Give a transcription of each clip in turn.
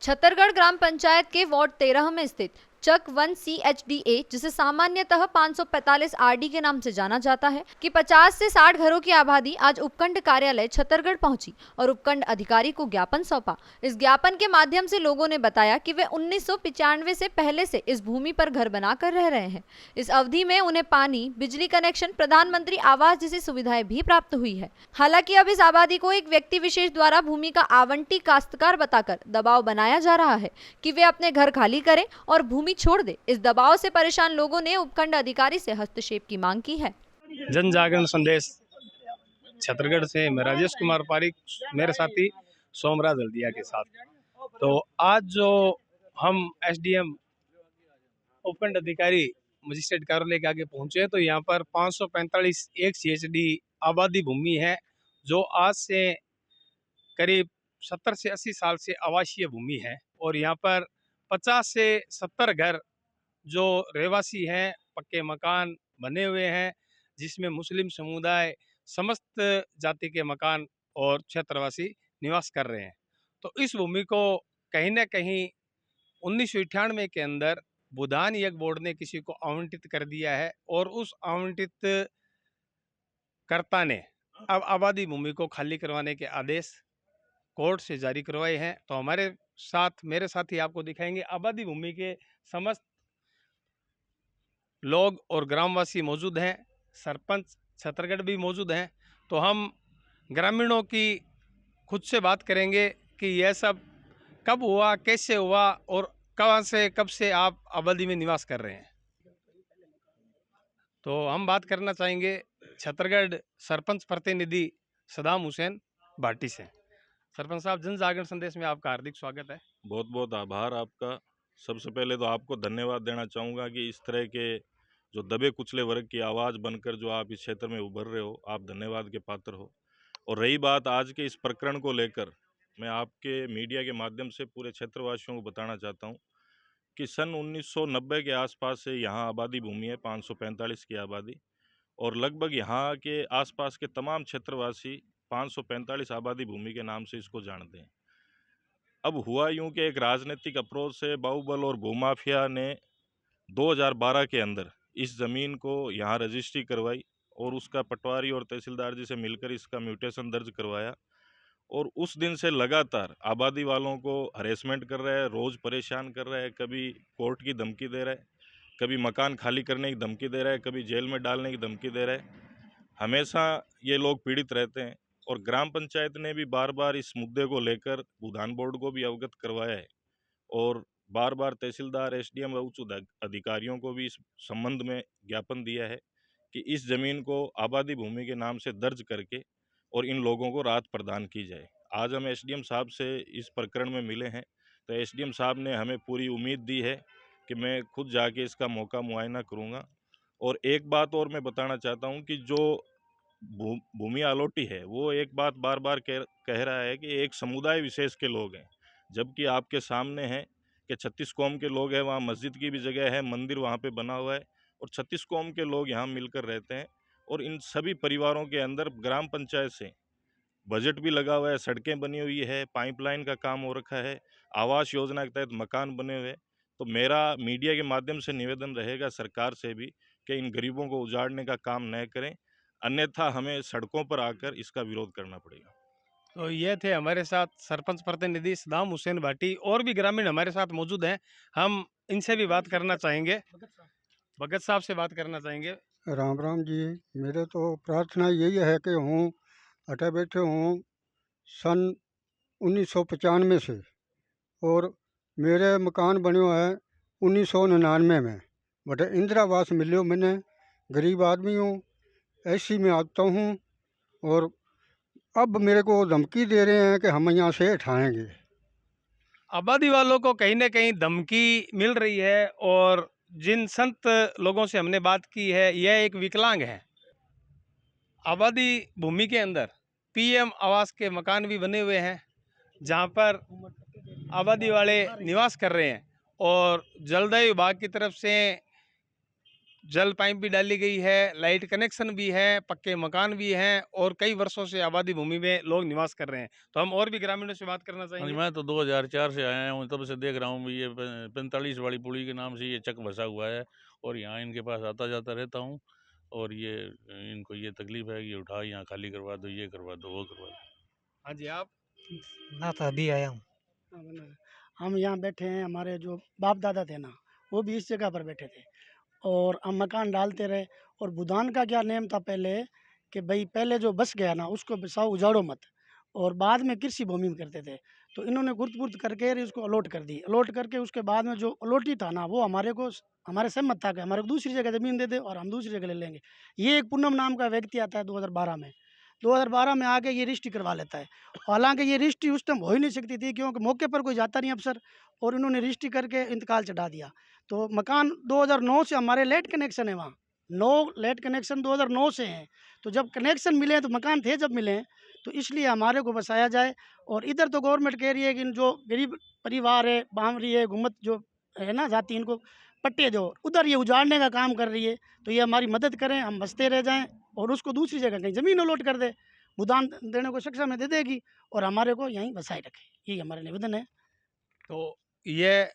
छतरगढ़ ग्राम पंचायत के वार्ड 13 में स्थित चक 1 CHDA, जिसे सामान्यतः 545 RD के नाम से जाना जाता है, कि 50 से 60 घरों की आबादी आज उपखंड कार्यालय छतरगढ़ पहुंची और उपखंड अधिकारी को ज्ञापन सौंपा। इस ज्ञापन के माध्यम से लोगों ने बताया कि वे 1995 से पहले से इस भूमि पर घर बनाकर रह रहे हैं। इस अवधि में उन्हें पानी, बिजली कनेक्शन, प्रधानमंत्री आवास जैसी सुविधाएं भी प्राप्त हुई है। हालांकि अब इस आबादी को एक व्यक्ति विशेष द्वारा भूमि का आवंटी काश्तकार बताकर दबाव बनाया जा रहा है कि वे अपने घर खाली करें और भूमि छोड़ दे। इस दबाव से परेशान लोगों ने उपखंड अधिकारी से हस्तक्षेप की मांग की है। जन जागरण संदेश छतरगढ़ से मैं राजेश कुमार पारिक, मेरे साथी सोमराज हल्दिया के साथ। तो आज जो हम SDM उपखंड अधिकारी मजिस्ट्रेट कार्यालय के आगे पहुंचे, तो यहाँ पर 545 एक CHD आबादी भूमि है, जो आज से करीब 70 से 80 साल से आवासीय भूमि है। और यहाँ पर 50 से 70 घर जो रहवासी हैं, पक्के मकान बने हुए हैं, जिसमें मुस्लिम समुदाय, समस्त जाति के मकान और क्षेत्रवासी निवास कर रहे हैं। तो इस भूमि को कहीं न कहीं 1998 के अंदर भूदान यज्ञ बोर्ड ने किसी को आवंटित कर दिया है और उस आवंटित कर्ता ने अब आबादी भूमि को खाली करवाने के आदेश कोर्ट से जारी करवाए हैं। तो हमारे साथ, मेरे साथी आपको दिखाएंगे, आबादी भूमि के समस्त लोग और ग्रामवासी मौजूद हैं, सरपंच छतरगढ़ भी मौजूद हैं। तो हम ग्रामीणों की खुद से बात करेंगे कि यह सब कब हुआ, कैसे हुआ और कहाँ से, कब से आप आबादी में निवास कर रहे हैं। तो हम बात करना चाहेंगे छतरगढ़ सरपंच प्रतिनिधि सदाम हुसैन भाटी से। सरपंच साहब, जन जागरण संदेश में आपका हार्दिक स्वागत है। बहुत बहुत आभार आपका। सबसे पहले तो आपको धन्यवाद देना चाहूँगा कि इस तरह के जो दबे कुचले वर्ग की आवाज़ बनकर जो आप इस क्षेत्र में उभर रहे हो, आप धन्यवाद के पात्र हो। और रही बात आज के इस प्रकरण को लेकर, मैं आपके मीडिया के माध्यम से पूरे क्षेत्रवासियों को बताना चाहता हूँ कि सन 1990 के आसपास से यहाँ आबादी भूमि है, 545 की आबादी, और लगभग यहाँ के आसपास के तमाम क्षेत्रवासी 545 आबादी भूमि के नाम से इसको जानते हैं। अब हुआ यूं कि एक राजनीतिक अप्रोच से बाहुबल और भूमाफिया ने 2012 के अंदर इस ज़मीन को यहाँ रजिस्ट्री करवाई और उसका पटवारी और तहसीलदार जी से मिलकर इसका म्यूटेशन दर्ज करवाया। और उस दिन से लगातार आबादी वालों को हरेसमेंट कर रहा है, रोज़ परेशान कर रहा है, कभी कोर्ट की धमकी दे रहा है, कभी मकान खाली करने की धमकी दे रहा है, कभी जेल में डालने की धमकी दे रहा है। हमेशा ये लोग पीड़ित रहते हैं और ग्राम पंचायत ने भी बार बार इस मुद्दे को लेकर भूदान बोर्ड को भी अवगत करवाया है और बार बार तहसीलदार, SDM व उच्च अधिकारियों को भी इस संबंध में ज्ञापन दिया है कि इस जमीन को आबादी भूमि के नाम से दर्ज करके और इन लोगों को राहत प्रदान की जाए। आज हम SDM साहब से इस प्रकरण में मिले हैं, तो SDM साहब ने हमें पूरी उम्मीद दी है कि मैं खुद जाके इसका मौका मुआयना करूँगा। और एक बात और मैं बताना चाहता हूँ कि जो भूमि आलोटी है, वो एक बात बार बार कह रहा है कि एक समुदाय विशेष के लोग हैं, जबकि आपके सामने है कि 36 कौम के लोग हैं, वहाँ मस्जिद की भी जगह है, मंदिर वहाँ पे बना हुआ है और 36 कौम के लोग यहाँ मिलकर रहते हैं। और इन सभी परिवारों के अंदर ग्राम पंचायत से बजट भी लगा हुआ है, सड़कें बनी हुई है, पाइपलाइन का काम हो रखा है, आवास योजना के तहत मकान बने हुए। तो मेरा मीडिया के माध्यम से निवेदन रहेगा सरकार से भी कि इन गरीबों को उजाड़ने का काम न करें, अन्यथा हमें सड़कों पर आकर इसका विरोध करना पड़ेगा। तो ये थे हमारे साथ सरपंच प्रतिनिधि सदाम हुसैन भाटी। और भी ग्रामीण हमारे साथ मौजूद हैं, हम इनसे भी बात करना चाहेंगे। भगत साहब से बात करना चाहेंगे। राम राम जी। मेरे तो प्रार्थना यही है कि हूँ अटे बैठे हूँ सन 1995 से और मेरे मकान बनो है 1999 में। बट इंदिरा आवास मिलो, मैंने गरीब आदमी हूँ, ऐसी में आता हूँ और अब मेरे को धमकी दे रहे हैं कि हम यहाँ से हटाएंगे। आबादी वालों को कहीं ना कहीं धमकी मिल रही है और जिन संत लोगों से हमने बात की है, यह एक विकलांग है। आबादी भूमि के अंदर PM आवास के मकान भी बने हुए हैं, जहां पर आबादी वाले निवास कर रहे हैं और जलदाय विभाग की तरफ से जल पाइप भी डाली गई है, लाइट कनेक्शन भी है, पक्के मकान भी हैं और कई वर्षों से आबादी भूमि में लोग निवास कर रहे हैं। तो हम और भी ग्रामीणों से बात करना हाँ जी, चाहेंगे। मैं तो 2004 से आया हूँ, तब से देख रहा हूँ ये 45 वाली पुली के नाम से ये चक बसा हुआ है और यहाँ इनके पास आता जाता रहता हूँ और ये इनको ये तकलीफ है कि उठा यहाँ खाली करवा दो, ये करवा दो, वो करवा दो। हाँ जी, आप ना तो अभी आया हूँ। हम यहाँ बैठे हैं, हमारे जो बाप दादा थे ना वो भी इस जगह पर बैठे थे और हम मकान डालते रहे। और भूदान का क्या नेम था पहले कि भाई पहले जो बस गया ना उसको बसाओ, उजाड़ो मत, और बाद में कृषि भूमि में करते थे। तो इन्होंने गुर्त करके इसको अलॉट कर दी। अलॉट करके उसके बाद में जो अलॉटी था ना वो हमारे सहमत था कि हमारे को दूसरी जगह ज़मीन दे दे और हम दूसरी जगह ले लेंगे। ये एक पूनम नाम का व्यक्ति आता है 2012 में, 2012 में आके ये रजिस्ट्री करवा लेता है। हालांकि ये रजिस्ट्री उस टाइम हो ही नहीं सकती थी क्योंकि मौके पर कोई जाता नहीं अफसर, और इन्होंने रजिस्ट्री करके इंतकाल चढ़ा दिया। तो मकान 2009 से हमारे लेट कनेक्शन है, वहाँ 9 लेट कनेक्शन 2009 से हैं। तो जब कनेक्शन मिले तो मकान थे जब मिले, तो इसलिए हमारे को बसाया जाए। और इधर तो गवर्नमेंट कह रही है कि इन जो गरीब परिवार है, बामरी है, घुमत जो है ना जाति, इनको पट्टे दो। उधर ये उजाड़ने का काम कर रही है, तो ये हमारी मदद करें, हम बसते रह जाएं और उसको दूसरी जगह कहीं ज़मीन अलॉट कर दे, भूदान देने को सक्षम है दे देगी और हमारे को यहीं बसाए रखे। यही हमारा निवेदन है। तो यह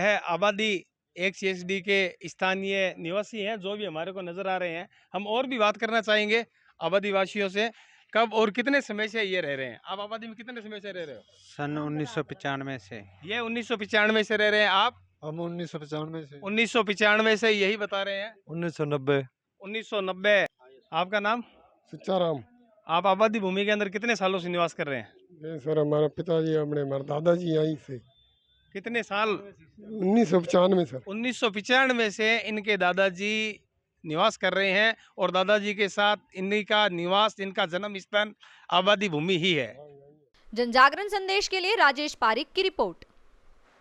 है आबादी XCSD के स्थानीय निवासी हैं जो भी हमारे को नजर आ रहे हैं। हम और भी बात करना चाहेंगे आबादी वासियों से, कब और कितने समय से ये रह रहे हैं। आप आबादी में कितने समय से रह रहे हो? सन 1995 से। ये 1995 से रह रहे हैं। आप? हम 1995 से। 1995 से यही बता रहे हैं। 1990। 1990। आपका नाम? सुचाराम। आप आबादी भूमि के अंदर कितने सालों से निवास कर रहे हैं? ये सर हमारा पिताजी, हमारे दादाजी यहीं से। कितने साल? 1995 सर। 1995 से इनके दादाजी निवास कर रहे हैं और दादाजी के साथ इनका निवास, इनका जन्म स्थान आबादी भूमि ही है। जनजागरण संदेश के लिए राजेश पारिक की रिपोर्ट।